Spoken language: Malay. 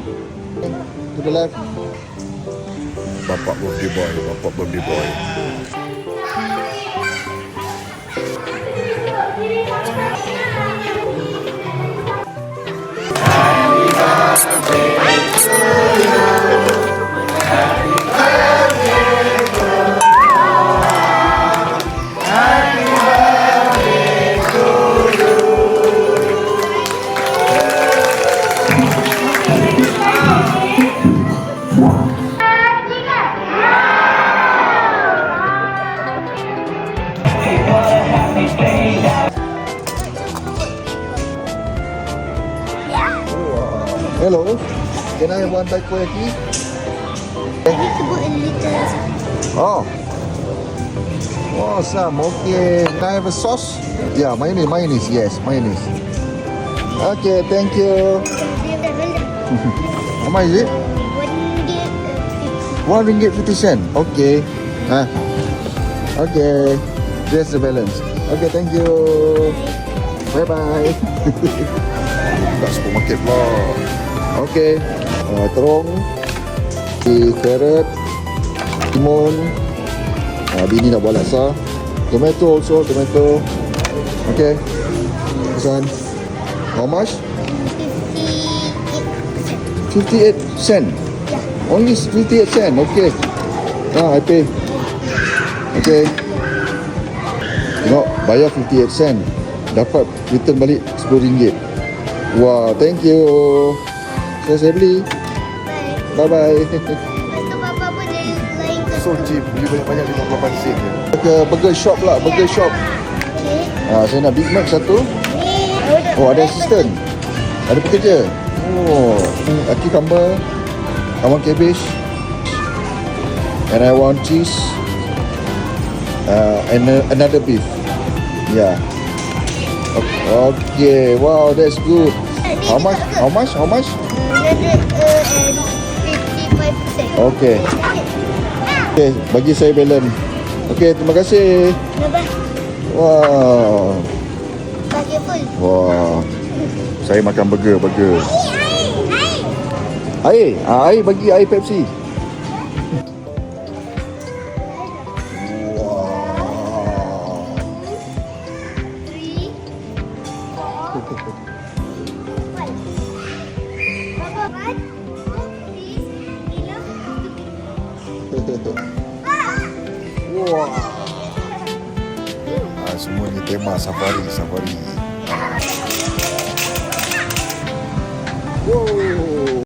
To the left. Bapak birthday boy, bapak birthday boy. Hello, can I have one takoyaki? Oh, awesome. Okay, can I have a sauce? Yeah, mayonnaise. Yes, mayonnaise. Okay, thank you. How much is it? RM1.50. Okay. Okay. There's the balance. Okay, thank you. Bye bye. Kat supermarket pula. Okay. Terung, carrot, timun. Bini nak buat laksa. Tomato also, tomato. Okay. This one. How much? 58 cent. Only 58 cent. Okay. I pay. Okay. Tengok, bayar 58 cent. Dapat return balik RM10. Wah, thank you. Saya beli. Bye-bye. So cheap. Beli banyak-banyak 58 sen je. Ke burger shop lah, burger shop. Saya nak Big Mac satu. Oh, ada assistant. Ada pekerja. Oh, cucumber. I want cabbage. And I want cheese. And another beef. Yeah. Okay. Wow, that's good. How much? 155%. Okay. Okay, bagi saya balance. Okay, terima kasih. Wow. Bagi full. Wah. Saya makan burger. Air. Air bagi air Pepsi. Wah. Semua ni tema safari. Wow.